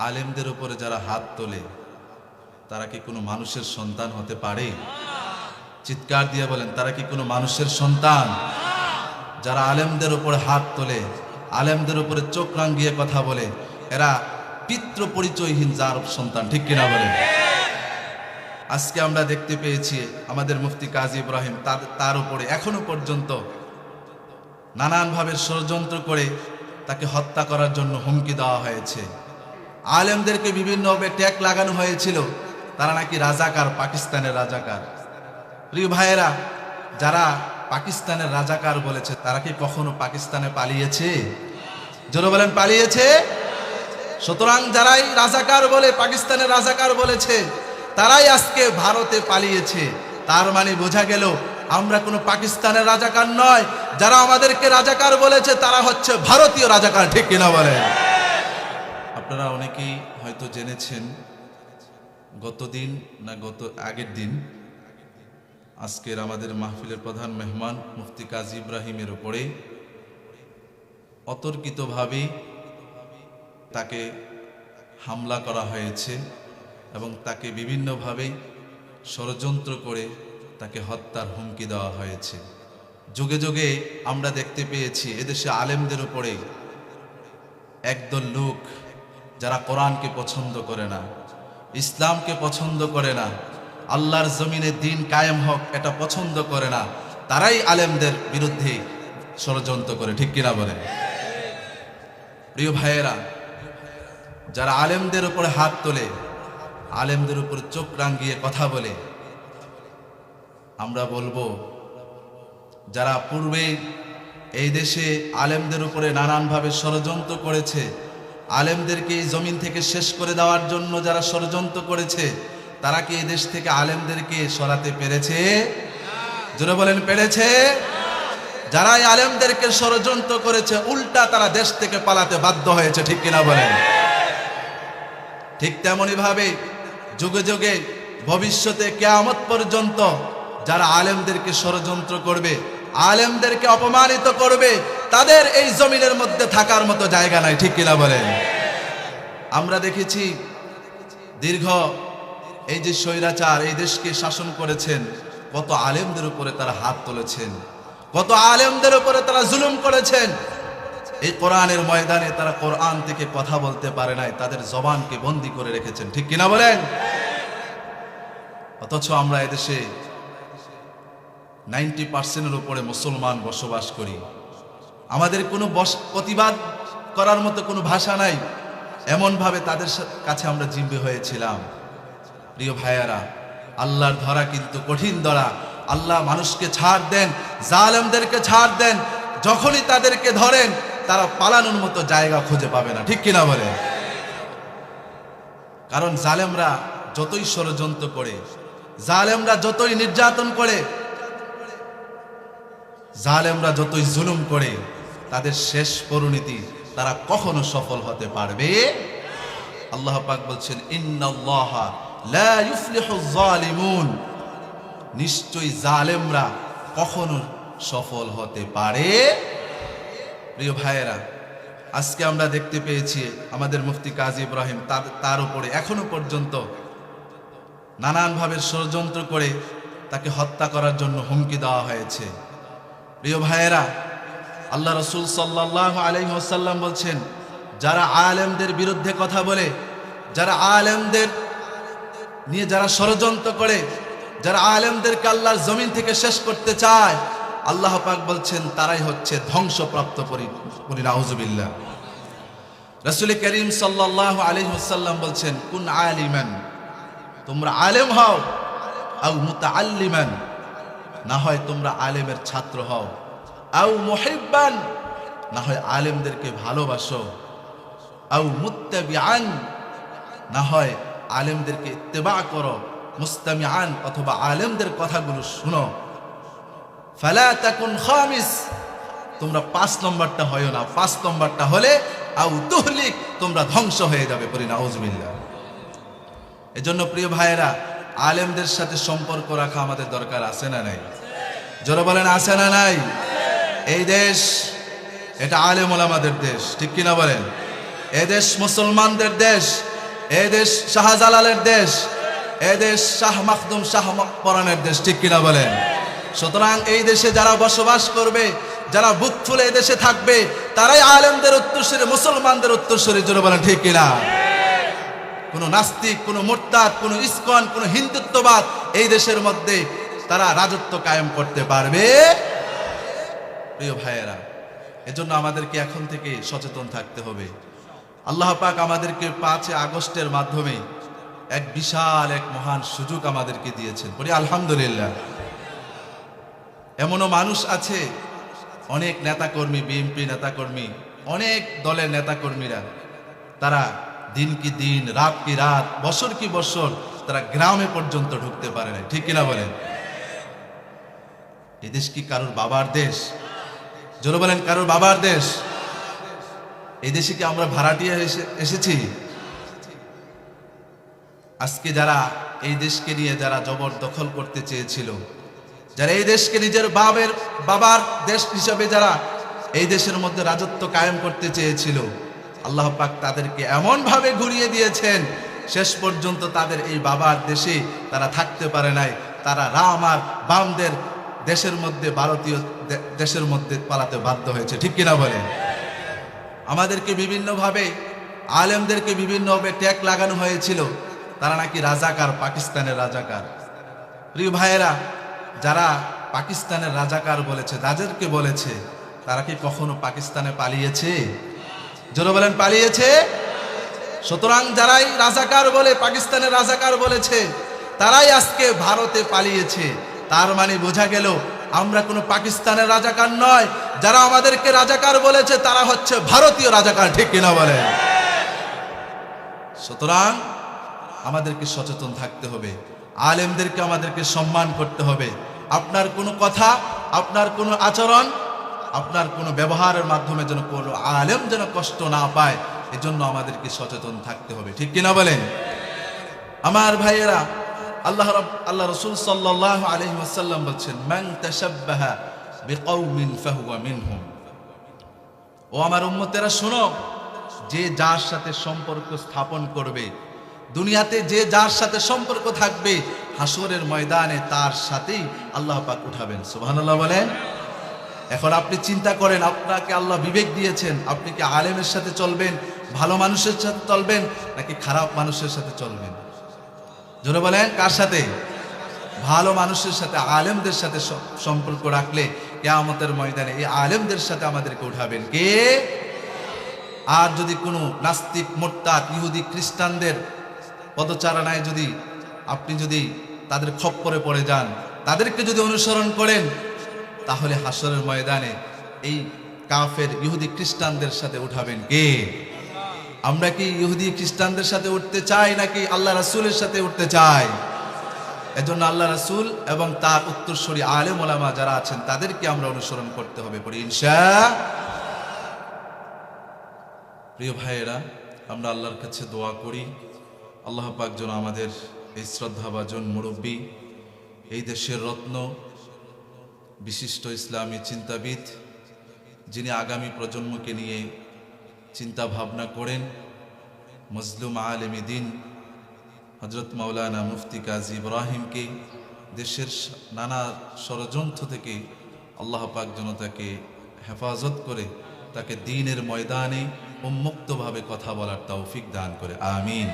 আলেমদের উপরে যারা হাত তোলে তারা কি কোনো মানুষের সন্তান হতে পারে? চিৎকার দিয়ে বলেন, তারা কি কোনো মানুষের সন্তান? যারা আলেমদের উপরে হাত তোলে, আলেমদের উপরে চোখ রাঙিয়ে কথা বলে, এরা পিতৃ পরিচয়হীন যার সন্তান, ঠিক কিনা বলেন? আজকে আমরা দেখতে পেয়েছি আমাদের মুফতি কাজী ইব্রাহিম তার উপরে এখনো পর্যন্ত নানানভাবে ষড়যন্ত্র করে তাকে হত্যা করার জন্য হুমকি দেওয়া হয়েছে। আলেমদেরকে বিভিন্নভাবে ট্যাগ লাগানো হয়েছিল, তারা নাকি রাজাকার, পাকিস্তানের রাজাকার। প্রিয় ভাইয়েরা, যারা পাকিস্তানের রাজাকার বলেছে তারা কি কখনো পাকিস্তানে পালিয়েছে? জোরে বলেন, পালিয়েছে? সুতরাং যারাই রাজাকার বলে, পাকিস্তানের রাজাকার বলেছে, তারাই আজকে ভারতে পালিয়েছে। তার মানে বোঝা গেল আমরা কোনো পাকিস্তানের রাজাকার নয়। যারা আমাদেরকে রাজাকার বলেছে তারা হচ্ছে ভারতীয় রাজাকার, ঠিক কিনা বলেন? আপনারা অনেকেই হয়তো জেনেছেন, আগের দিন আজকের আমাদের মাহফিলের প্রধান মেহমান মুফতি কাজী ইব্রাহিমের উপরে অতর্কিতভাবে তাকে হামলা করা হয়েছে এবং তাকে বিভিন্নভাবে ষড়যন্ত্র করে তাকে হত্যার হুমকি দেওয়া হয়েছে। যুগে যুগে আমরা দেখতে পেয়েছি এদেশে আলেমদের উপরে একদল লোক যারা কোরআনকে পছন্দ করে না, ইসলামকে পছন্দ করে না, আল্লাহর জমিনে দ্বীন কায়েম হক এটা পছন্দ করে না, তারাই আলেমদের বিরুদ্ধে ষড়যন্ত্র করে, ঠিক কিনা বলেন? প্রিয় ভাইয়েরা, যারা আলেমদের উপরে হাত তোলে, আলেমদের উপরে চোখ রাঙিয়ে কথা বলে, আমরা বলবো যারা পূর্বে এই দেশে আলেমদের উপরে নানানভাবে ষড়যন্ত্র করেছে, আলেমদেরকে এই জমিন থেকে শেষ করে দেওয়ার জন্য যারা ষড়যন্ত্র করেছে, তারা কি এই দেশ থেকে আলেমদেরকে সরাতে পেরেছে? জোরে বলেন, পেরেছে? যারা এই আলেমদেরকে ষড়যন্ত্র করেছে, উল্টা তারা দেশ থেকে পালাতে বাধ্য হয়েছে, ঠিক কিনা বলেন? ঠিক তেমনি ভাবে যুগে যুগে ভবিষ্যতে কিয়ামত পর্যন্ত যারা আলেমদেরকে ষড়যন্ত্র করবে, আলেমদেরকে অপমানিত করবে, তাদের এই জমিনের মধ্যে থাকার মতো জায়গা নাই, ঠিক কিনা বলেন? আমরা দেখেছি দীর্ঘ এই যে স্বৈরাচার এই দেশকে শাসন করেছেন, কত আলেমদের উপরে তারা হাত তুলেছেন, কত আলেমদের উপরে তারা জুলুম করেছেন। এই কোরআনের ময়দানে তারা কোরআন থেকে কথা বলতে পারে নাই, তাদের জবানকে বন্দী করে রেখেছেন, ঠিক কিনা বলেন? অথচ আমরা এদেশে 90% উপরে মুসলমান বসবাস করি, আমাদের কোনো প্রতিবাদ করার মতো কোনো ভাষা নাই, এমন ভাবে তাদের কাছে আমরা জিম্মি হয়েছিলাম। প্রিয় ভাইয়ারা, আল্লাহর ধরা কিন্তু কঠিন ধরা। আল্লাহ মানুষকে ছাড় দেন, জালেমদেরকে ছাড় দেন, যখনই তাদেরকে ধরেন তারা পালানোর মতো জায়গা খুঁজে পাবে না, ঠিক কিনা বলে? কারণ জালেমরা যতই ষড়যন্ত্র করে, জালেমরা যতই নির্যাতন করে, জালেমরা যতই জুলুম করে, তাদের শেষ পরিণতি তারা কখনো সফল হতে পারবে। আল্লাহ পাক বলছেন, ইন্নাল্লাহা লা ইউফলিহুজ জালিমুন, নিশ্চয়ই জালেমরা কখনো সফল হতে পারে। প্রিয় ভাইয়েরা, আজকে আমরা দেখতে পেয়েছি আমাদের মুফতি কাজী ইব্রাহিম তার উপরে এখনো পর্যন্ত নানানভাবে ষড়যন্ত্র করে তাকে হত্যা করার জন্য হুমকি দেওয়া হয়েছে। প্রিয় ভাইয়েরা, আল্লাহ রাসূল সাল্লাল্লাহু আলাইহি ওয়াসাল্লাম বলছেন, যারা আলেমদের বিরুদ্ধে কথা বলে, যারা আলেমদের নিয়ে যারা ষড়যন্ত্র করে, যারা আলেমদেরকে আল্লাহর জমিন থেকে শেষ করতে চায়, আল্লাহ পাক বলছেন তারাই হচ্ছে ধ্বংসপ্রাপ্ত পরি। নাউজুবিল্লাহ। রাসূল করিম সাল্লাল্লাহু আলাইহি ওয়াসাল্লাম বলছেন, কুন আলিমান, তোমরা আলেম হও, আও মুতাআল্লিমান, না হয় তোমরা আলেমের ছাত্র হও, আও মুহিব্বান, না হয় আলেমদেরকে ভালোবাসো, আও মুত্তাবিআন, না হয় আলেমদেরকে ইত্তেবা করো, মুস্তামিআন, অথবা আলেমদের কথাগুলো শুনো। ফালা তাকুন খামিস, তোমরা 5 নম্বরটা হয়ো না, 5 নম্বরটা হলে আও তুহলিক, তোমরা ধ্বংস হয়ে যাবে। পরি নাউজুবিল্লাহ। এজন্য প্রিয় ভাইয়েরা, আলেমদের সাথে সম্পর্ক রাখা আমাদের দরকার আছে না নাই? জোরে বলেন, আছে না নাই? এই দেশ এটা আলেম ওলামাদের দেশ, ঠিক কিনা বলেন? এদেশ মুসলমানদের দেশ, এই দেশ শাহজালালের দেশ, এই দেশ শাহ মাখদুম শাহ পরানের দেশ, ঠিক কিনা বলেন? সুতরাং এই দেশে যারা বসবাস করবে, যারা বুক ফুলে এই দেশে থাকবে, তারাই আলেমদের উত্তরসূরি, মুসলমানদের উত্তরসূরি, জোরে বলেন ঠিক কিনা? কোন নাস্তিক, কোন মুরতাদ, কোন ইসকন, কোন হিন্দুত্ববাদ এই দেশের মধ্যে তারা রাজত্ব কায়েম করতে পারবে? প্রিয় ভাইয়েরা, এজন্য আমাদেরকে এখন থেকে সচেতন থাকতে হবে। আল্লাহ পাক আমাদেরকে 5 আগস্টের মাধ্যমে এক বিশাল এক মহান সুযোগ আমাদেরকে দিয়েছেন, বলি আলহামদুলিল্লাহ। এমনও মানুষ আছে, অনেক নেতাকর্মী, বিএনপি নেতাকর্মী, অনেক দলের নেতাকর্মীরা, তারা দিন কি দিন, রাত কি রাত, বছর কি বছর তারা গ্রামে পর্যন্ত ঢুকতে পারে না, ঠিক কিনা বলেন? এই দেশ কি কারোর বাবার দেশ? জোরে বলেন, কারোর বাবার দেশ? এই দেশে কি আমরা ভাড়াটিয়া এসেছি? আজকে যারা এই দেশকে নিয়ে যারা জবরদখল করতে চেয়েছিল, যারা এই দেশকে নিজের বাবার দেশ হিসাবে যারা এই দেশের মধ্যে রাজত্ব কায়েম করতে চেয়েছিল, আল্লাহ পাক তাদেরকে এমন ভাবে ঘুরিয়ে দিয়েছেন, শেষ পর্যন্ত তাদের এই বাবার দেশে তারা থাকতে পারে নাই। তারা রাম আর বামদের দেশের মধ্যে, ভারতীয় দেশের মধ্যে পালাতে বাধ্য হয়েছে, ঠিক কিনা বলেন? আমাদেরকে বিভিন্নভাবে, আলেমদেরকে বিভিন্নভাবে ট্যাগ লাগানো হয়েছিল, তারা নাকি রাজাকার, পাকিস্তানের রাজাকার। প্রিয় ভাইয়েরা, যারা পাকিস্তানের রাজাকার বলেছে, যাদেরকে বলেছে, তারা কি কখনো পাকিস্তানে পালিয়েছে? জোরে বলেন, পালিয়েছে? সুতরাং যারাই রাজাকার বলে, পাকিস্তানের রাজাকার বলেছে, তারাই আজকে ভারতে পালিয়েছে। তার মানে বোঝা গেল আমরা কোনো পাকিস্তানের রাজাকার নয়। যারা আমাদেরকে রাজাকার বলেছে তারা হচ্ছে ভারতীয় রাজাকার, ঠিক কিনা বলেন? সুতরাং আমাদেরকে সচেতন থাকতে হবে, আলেমদেরকে আমাদেরকে সম্মান করতে হবে। আপনার কোনো কথা, আপনার কোনো আচরণ, আপনার কোনো ব্যবহারের মাধ্যমে যেন কোনো আলেম যেন কষ্ট না পায়, এজন্য আমাদেরকে সচেতন থাকতে হবে, ঠিক কিনা বলেন? আমার ভাইয়েরা, আল্লাহ রাসূল সাল্লাল্লাহু আলাইহি ওয়াসাল্লাম বলেছেন, মান তাশাব্বাহা বিকওমিন ফাহুয়া মিনহুম। ও আমার উম্মতেরা শোনো, যে যার সাথে সম্পর্ক স্থাপন করবে, দুনিয়াতে যে যার সাথে সম্পর্ক থাকবে, হাসরের ময়দানে তার সাথেই আল্লাহ পাক উঠাবেন। সুবহানাল্লাহ বলেন। এখন আপনি চিন্তা করেন, আপনাকে আল্লাহ বিবেক দিয়েছেন, আপনি কি আলেমের সাথে চলবেন, ভালো মানুষের সাথে চলবেন, নাকি খারাপ মানুষের সাথে চলবেন? জোরে বলেন, কার সাথে? ভালো মানুষের সাথে, আলেমদের সাথে সম্পর্ক রাখলে কিয়ামতের ময়দানে এই আলেমদের সাথে আমাদেরকে উঠাবেন কে? আর যদি কোনো নাস্তিক, মুরতাদ, ইহুদি, খ্রিস্টানদের পদচারণায় যদি আপনি যদি তাদের খপ্পরে পড়ে যান, তাদেরকে যদি অনুসরণ করেন, তাহলে হাসরের ময়দানে এই কাফের ইহুদি খ্রিস্টানদের সাথে উঠাবেন কে? আমরা কি ইহুদি খ্রিস্টানদের সাথে উঠতে চাই, নাকি আল্লাহ রাসূলের সাথে উঠতে চাই? এজন্য আল্লাহ রাসূল এবং তার উত্তরসূরি আলেম ওলামা যারা আছেন তাদেরকে আমরা অনুসরণ করতে হবে, পড়ি ইনশাআল্লাহ। প্রিয় ভাইয়েরা, আমরা আল্লাহর কাছে দোয়া করি, আল্লাহ পাক যেন আমাদের এই শ্রদ্ধাভাজন মুরব্বী, এই দেশের রত্ন, বিশিষ্ট ইসলামী চিন্তাবিদ, যিনি আগামী প্রজন্মকে নিয়ে চিন্তা ভাবনা করেন, মজলুম আলেমী দ্বীন হযরত মাওলানা মুফতি কাজী ইব্রাহিমকে দেশের নানা ষড়যন্ত্র থেকে আল্লাহ পাক যেন তাকে হেফাজত করে, তাকে দ্বীনের ময়দানে উন্মুক্তভাবে কথা বলার তৌফিক দান করে, আমিন।